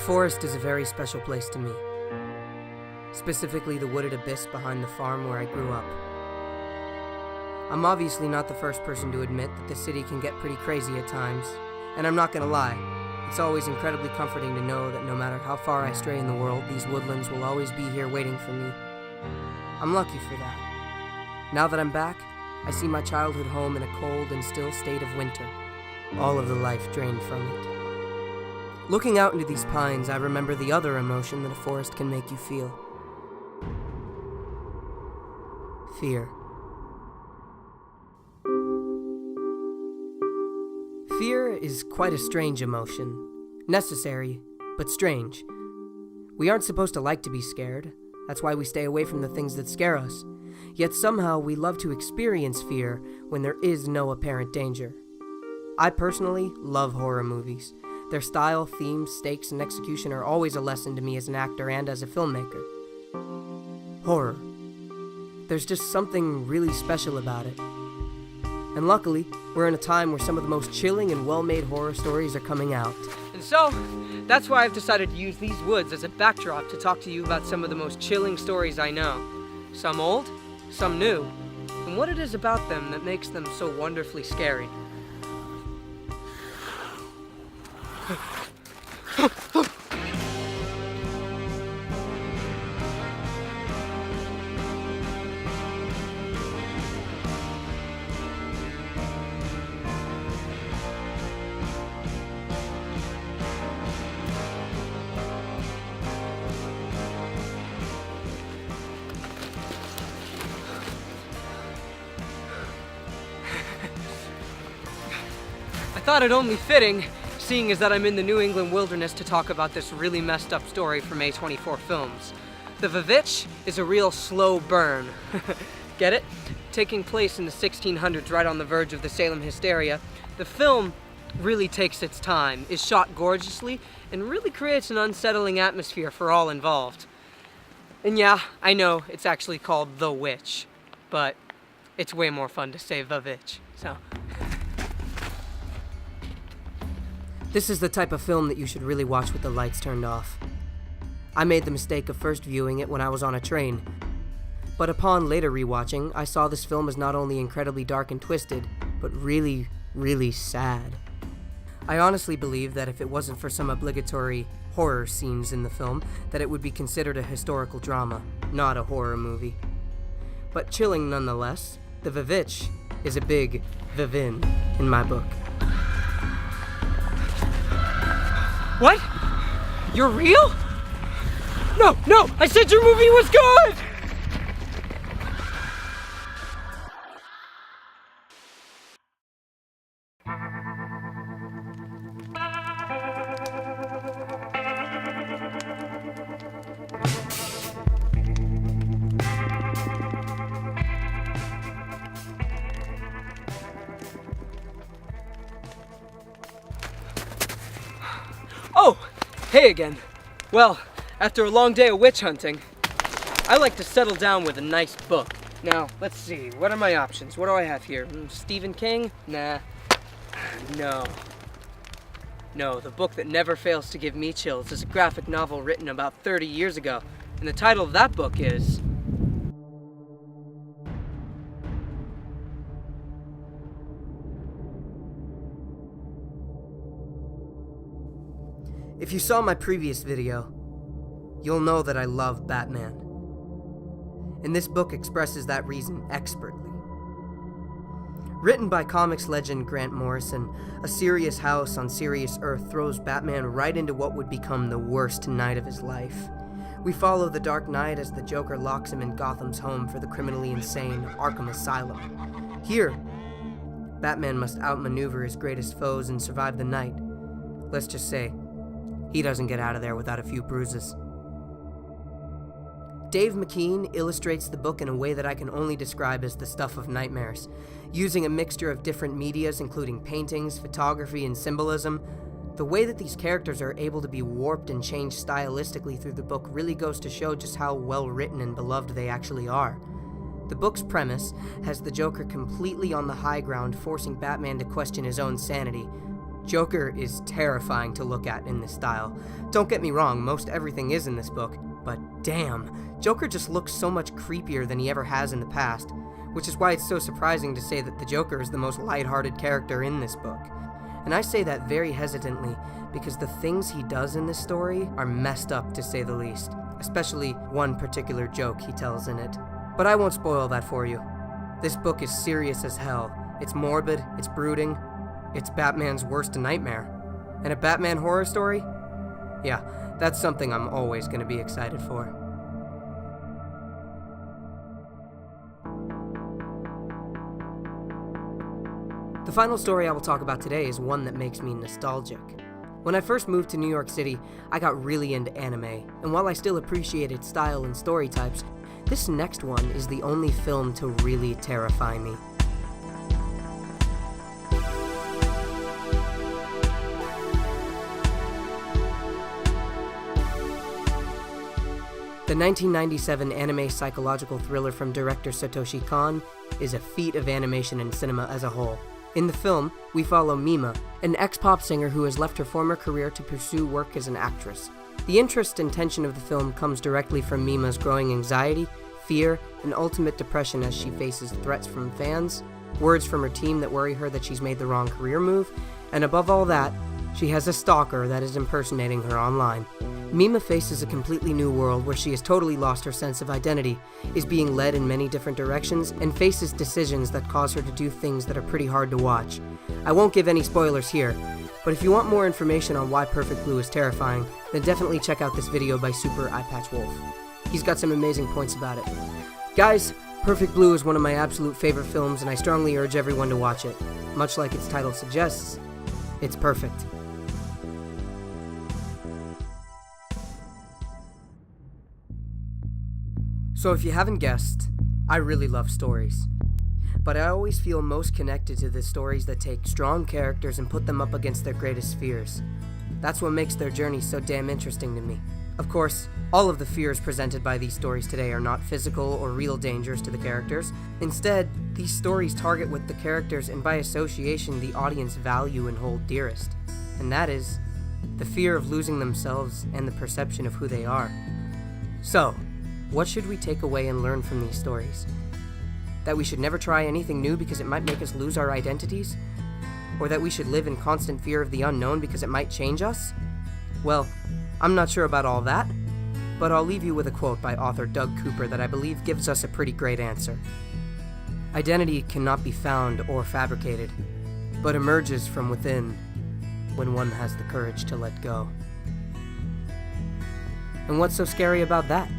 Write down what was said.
forest is a very special place to me. Specifically the wooded abyss behind the farm where I grew up. I'm obviously not the first person to admit that the city can get pretty crazy at times, and I'm not gonna lie, it's always incredibly comforting to know that no matter how far I stray in the world, these woodlands will always be here waiting for me. I'm lucky for that. Now that I'm back, I see my childhood home in a cold and still state of winter, all of the life drained from it. Looking out into these pines, I remember the other emotion that a forest can make you feel. Fear. Fear is quite a strange emotion. Necessary, but strange. We aren't supposed to like to be scared. That's why we stay away from the things that scare us. Yet somehow we love to experience fear when there is no apparent danger. I personally love horror movies. Their style, themes, stakes, and execution are always a lesson to me as an actor and as a filmmaker. Horror. There's just something really special about it. And luckily, we're in a time where some of the most chilling and well-made horror stories are coming out. And so, that's why I've decided to use these woods as a backdrop to talk to you about some of the most chilling stories I know. Some old, some new, and what it is about them that makes them so wonderfully scary. I thought it only fitting, seeing as that I'm in the New England wilderness, to talk about this really messed up story from A24 Films. The Vivitch is a real slow burn. Get it? Taking place in the 1600s, right on the verge of the Salem hysteria, the film really takes its time, is shot gorgeously, and really creates an unsettling atmosphere for all involved. And yeah, I know it's actually called The Witch, but it's way more fun to say Vivitch, so... This is the type of film that you should really watch with the lights turned off. I made the mistake of first viewing it when I was on a train, but upon later rewatching, I saw this film as not only incredibly dark and twisted, but really, really sad. I honestly believe that if it wasn't for some obligatory horror scenes in the film, that it would be considered a historical drama, not a horror movie. But chilling nonetheless, The Vivitch is a big Vivin in my book. What? You're real? No, I said your movie was good! Oh, hey again. Well, after a long day of witch hunting, I like to settle down with a nice book. Now, let's see, what are my options? What do I have here? Stephen King? Nah. No, the book that never fails to give me chills is a graphic novel written about 30 years ago, and the title of that book is... If you saw my previous video, you'll know that I love Batman. And this book expresses that reason expertly. Written by comics legend Grant Morrison, a serious house on serious Earth throws Batman right into what would become the worst night of his life. We follow the Dark Knight as the Joker locks him in Gotham's home for the criminally insane Arkham Asylum. Here, Batman must outmaneuver his greatest foes and survive the night. Let's just say, he doesn't get out of there without a few bruises. Dave McKean illustrates the book in a way that I can only describe as the stuff of nightmares, using a mixture of different medias including paintings, photography, and symbolism. The way that these characters are able to be warped and changed stylistically through the book really goes to show just how well written and beloved they actually are. The book's premise has the Joker completely on the high ground, forcing Batman to question his own sanity, Joker is terrifying to look at in this style. Don't get me wrong, most everything is in this book, but damn, Joker just looks so much creepier than he ever has in the past, which is why it's so surprising to say that the Joker is the most lighthearted character in this book. And I say that very hesitantly because the things he does in this story are messed up to say the least, especially one particular joke he tells in it. But I won't spoil that for you. This book is serious as hell. It's morbid, it's brooding, it's Batman's worst nightmare. And a Batman horror story? Yeah, that's something I'm always going to be excited for. The final story I will talk about today is one that makes me nostalgic. When I first moved to New York City, I got really into anime, and while I still appreciate its style and story types, this next one is the only film to really terrify me. The 1997 anime psychological thriller from director Satoshi Kon is a feat of animation and cinema as a whole. In the film, we follow Mima, an ex-pop singer who has left her former career to pursue work as an actress. The interest and tension of the film comes directly from Mima's growing anxiety, fear, and ultimate depression as she faces threats from fans, words from her team that worry her that she's made the wrong career move, and above all that, she has a stalker that is impersonating her online. Mima faces a completely new world where she has totally lost her sense of identity, is being led in many different directions, and faces decisions that cause her to do things that are pretty hard to watch. I won't give any spoilers here, but if you want more information on why Perfect Blue is terrifying, then definitely check out this video by Super Eyepatch Wolf. He's got some amazing points about it. Guys, Perfect Blue is one of my absolute favorite films, and I strongly urge everyone to watch it. Much like its title suggests, it's perfect. So if you haven't guessed, I really love stories. But I always feel most connected to the stories that take strong characters and put them up against their greatest fears. That's what makes their journey so damn interesting to me. Of course, all of the fears presented by these stories today are not physical or real dangers to the characters. Instead, these stories target what the characters and by association the audience value and hold dearest. And that is the fear of losing themselves and the perception of who they are. So, what should we take away and learn from these stories? That we should never try anything new because it might make us lose our identities? Or that we should live in constant fear of the unknown because it might change us? Well, I'm not sure about all that, but I'll leave you with a quote by author Doug Cooper that I believe gives us a pretty great answer. Identity cannot be found or fabricated, but emerges from within when one has the courage to let go. And what's so scary about that?